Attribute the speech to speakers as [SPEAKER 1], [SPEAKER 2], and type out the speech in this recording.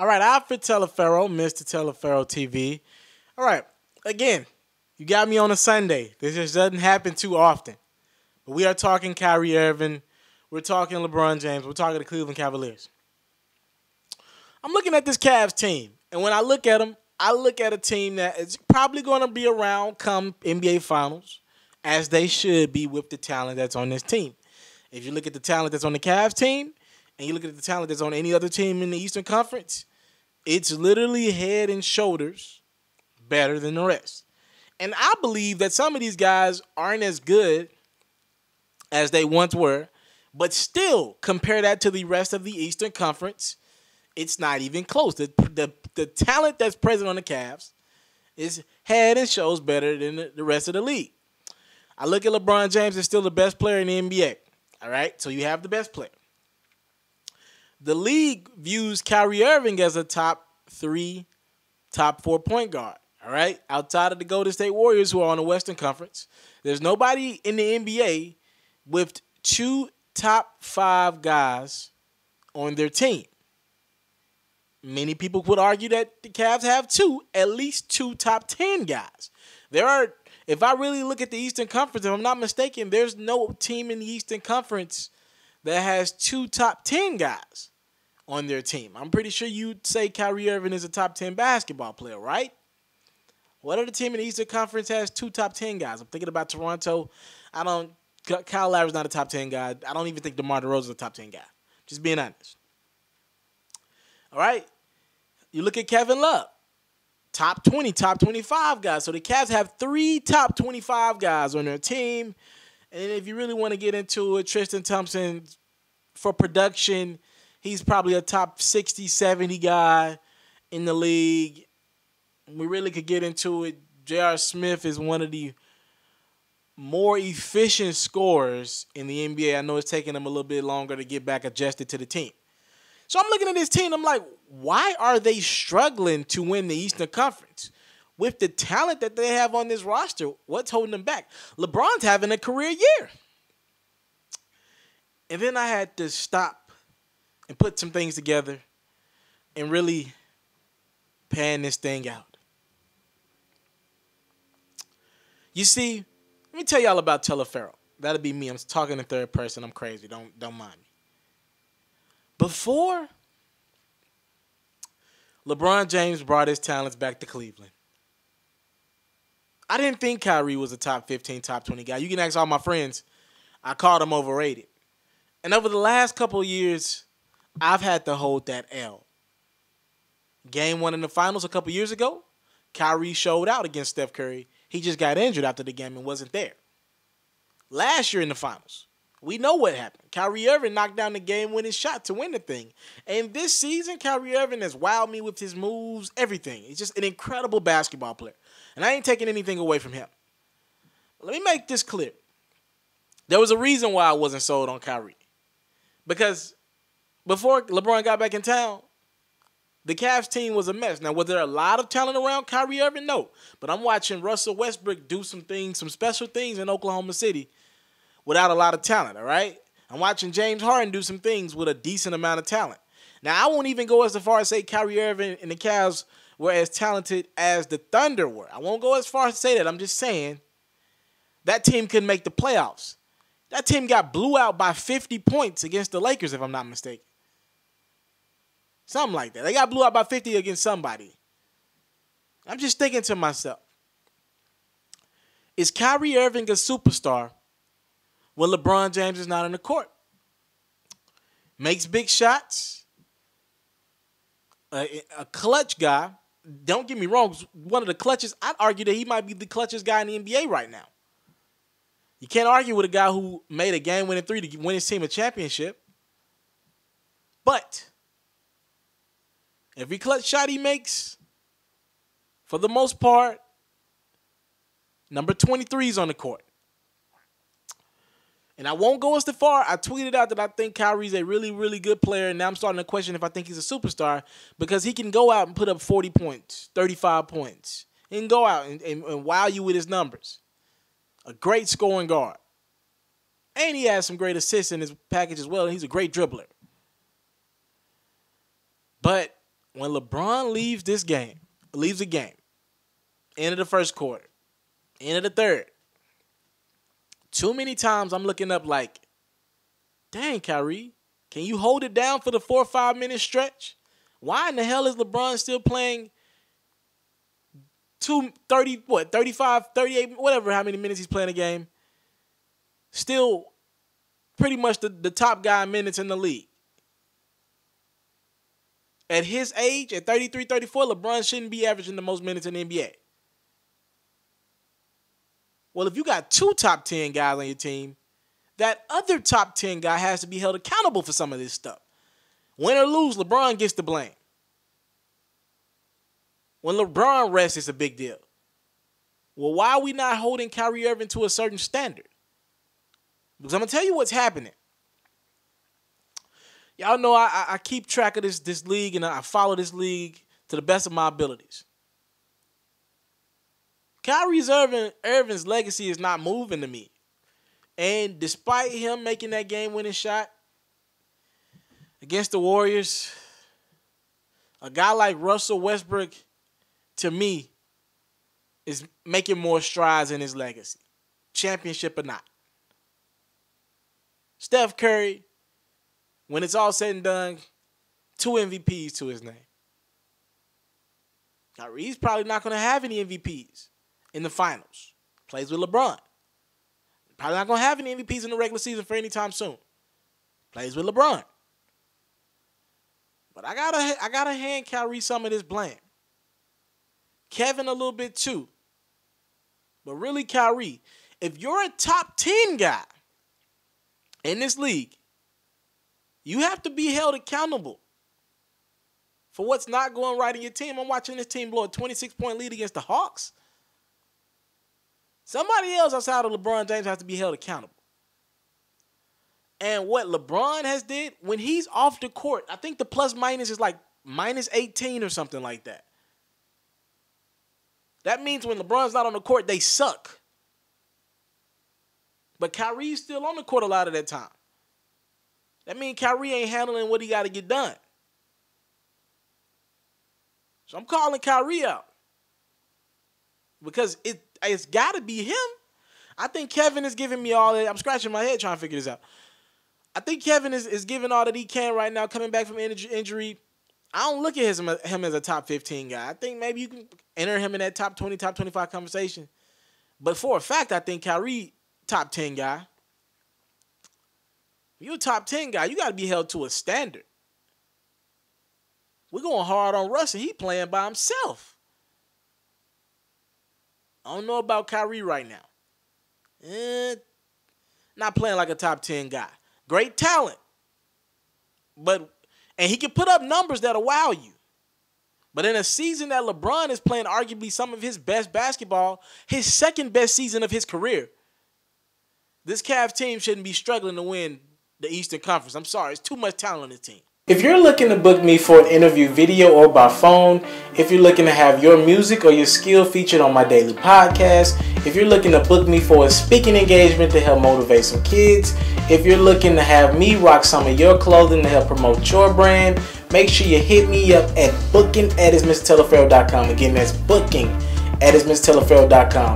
[SPEAKER 1] All right, Alfred Teleferro, Mr. Teleferro TV. All right, again, you got me on a Sunday. This just doesn't happen too often. But we are talking Kyrie Irving. We're talking LeBron James. We're talking the Cleveland Cavaliers. I'm looking at this Cavs team, and when I look at them, I look at a team that is probably going to be around come NBA Finals, as they should be with the talent that's on this team. If you look at the talent that's on the Cavs team, and you look at the talent that's on any other team in the Eastern Conference, it's literally head and shoulders better than the rest. And I believe that some of these guys aren't as good as they once were, but still, compare that to the rest of the Eastern Conference, it's not even close. The talent that's present on the Cavs is head and shoulders better than the rest of the league. I look at LeBron James as still the best player in the NBA. All right, so you have the best player. The league views Kyrie Irving as a top 3, top 4 point guard. All right, outside of the Golden State Warriors, who are on the Western Conference, there's nobody in the NBA with 2 top 5 guys on their team. Many people would argue that the Cavs have at least 2 top 10 guys. If I really look at the Eastern Conference, if I'm not mistaken, there's no team in the Eastern Conference that has 2 top 10 guys on their team. I'm pretty sure you'd say Kyrie Irving is a top 10 basketball player, right? What other team in the Eastern Conference has 2 top 10 guys? I'm thinking about Toronto. Kyle Lowry's not a top 10 guy. I don't even think DeMar DeRozan's a top 10 guy. Just being honest. All right? You look at Kevin Love. Top 20, top 25 guys. So the Cavs have 3 top 25 guys on their team. And if you really want to get into it, Tristan Thompson, for production, he's probably a top 60, 70 guy in the league. We really could get into it. J.R. Smith is one of the more efficient scorers in the NBA. I know it's taking him a little bit longer to get back adjusted to the team. So I'm looking at this team, I'm like, why are they struggling to win the Eastern Conference? With the talent that they have on this roster, what's holding them back? LeBron's having a career year. And then I had to stop and put some things together and really pan this thing out. You see, let me tell y'all about Teleferro. That'll be me. I'm talking in third person. I'm crazy. Don't mind me. Before LeBron James brought his talents back to Cleveland, I didn't think Kyrie was a top 15, top 20 guy. You can ask all my friends. I called him overrated. And over the last couple of years, I've had to hold that L. Game 1 in the finals a couple years ago, Kyrie showed out against Steph Curry. He just got injured after the game and wasn't there. Last year in the finals, we know what happened. Kyrie Irving knocked down the game-winning shot to win the thing. And this season, Kyrie Irving has wowed me with his moves, everything. He's just an incredible basketball player. And I ain't taking anything away from him. Let me make this clear. There was a reason why I wasn't sold on Kyrie. Because before LeBron got back in town, the Cavs team was a mess. Now, was there a lot of talent around Kyrie Irving? No. But I'm watching Russell Westbrook do some things, some special things in Oklahoma City without a lot of talent, all right? I'm watching James Harden do some things with a decent amount of talent. Now, I won't even go as far as say Kyrie Irving and the Cavs were as talented as the Thunder were. I won't go as far as to say that. I'm just saying that team couldn't make the playoffs. That team got blew out by 50 points against the Lakers, if I'm not mistaken. Something like that. They got blew out by 50 against somebody. I'm just thinking to myself, is Kyrie Irving a superstar when LeBron James is not on the court? Makes big shots. A clutch guy. Don't get me wrong. One of the clutches. I'd argue that he might be the clutchest guy in the NBA right now. You can't argue with a guy who made a game-winning 3 to win his team a championship. But every clutch shot he makes, for the most part, number 23 is on the court. And I won't go as far. I tweeted out that I think Kyrie's a really, really good player. And now I'm starting to question if I think he's a superstar because he can go out and put up 40 points, 35 points. He can go out and wow you with his numbers. A great scoring guard. And he has some great assists in his package as well. And he's a great dribbler. But when LeBron leaves the game, end of the first quarter, end of the third, too many times I'm looking up like, dang, Kyrie, can you hold it down for the 4 or 5 minute stretch? Why in the hell is LeBron still playing 35, 38, whatever, how many minutes he's playing a game? Still pretty much the top guy in minutes in the league. At his age, at 33, 34, LeBron shouldn't be averaging the most minutes in the NBA. Well, if you got 2 top 10 guys on your team, that other top 10 guy has to be held accountable for some of this stuff. Win or lose, LeBron gets the blame. When LeBron rests, it's a big deal. Well, why are we not holding Kyrie Irving to a certain standard? Because I'm going to tell you what's happening. Y'all know I keep track of this league, and I follow this league to the best of my abilities. Kyrie Irving's legacy is not moving to me. And despite him making that game-winning shot against the Warriors, a guy like Russell Westbrook, to me, is making more strides in his legacy, championship or not. Steph Curry, when it's all said and done, 2 MVPs to his name. Kyrie's probably not going to have any MVPs in the finals. Plays with LeBron. Probably not going to have any MVPs in the regular season for any time soon. Plays with LeBron. But I gotta hand Kyrie some of this blame. Kevin a little bit too. But really, Kyrie, if you're a top 10 guy in this league, you have to be held accountable for what's not going right in your team. I'm watching this team blow a 26-point lead against the Hawks. Somebody else outside of LeBron James has to be held accountable. And what LeBron has did, when he's off the court, I think the plus-minus is like minus 18 or something like that. That means when LeBron's not on the court, they suck. But Kyrie's still on the court a lot of that time. That means Kyrie ain't handling what he got to get done. So I'm calling Kyrie out. Because it's got to be him. I think Kevin is giving me all that. I'm scratching my head trying to figure this out. I think Kevin is giving all that he can right now, coming back from injury. I don't look at him as a top 15 guy. I think maybe you can enter him in that top 20, top 25 conversation. But for a fact, I think Kyrie, top 10 guy. If you're a top 10 guy, you got to be held to a standard. We're going hard on Russ, and he playing by himself. I don't know about Kyrie right now. Not playing like a top 10 guy. Great talent. And he can put up numbers that'll wow you. But in a season that LeBron is playing arguably some of his best basketball, his second best season of his career, this Cavs team shouldn't be struggling to win the Eastern Conference. I'm sorry. It's too much talent on this team. If you're looking to book me for an interview video or by phone, if you're looking to have your music or your skill featured on my daily podcast, if you're looking to book me for a speaking engagement to help motivate some kids, if you're looking to have me rock some of your clothing to help promote your brand, make sure you hit me up at booking@itsmrtaliaferro.com. Again, that's booking@itsmrtaliaferro.com.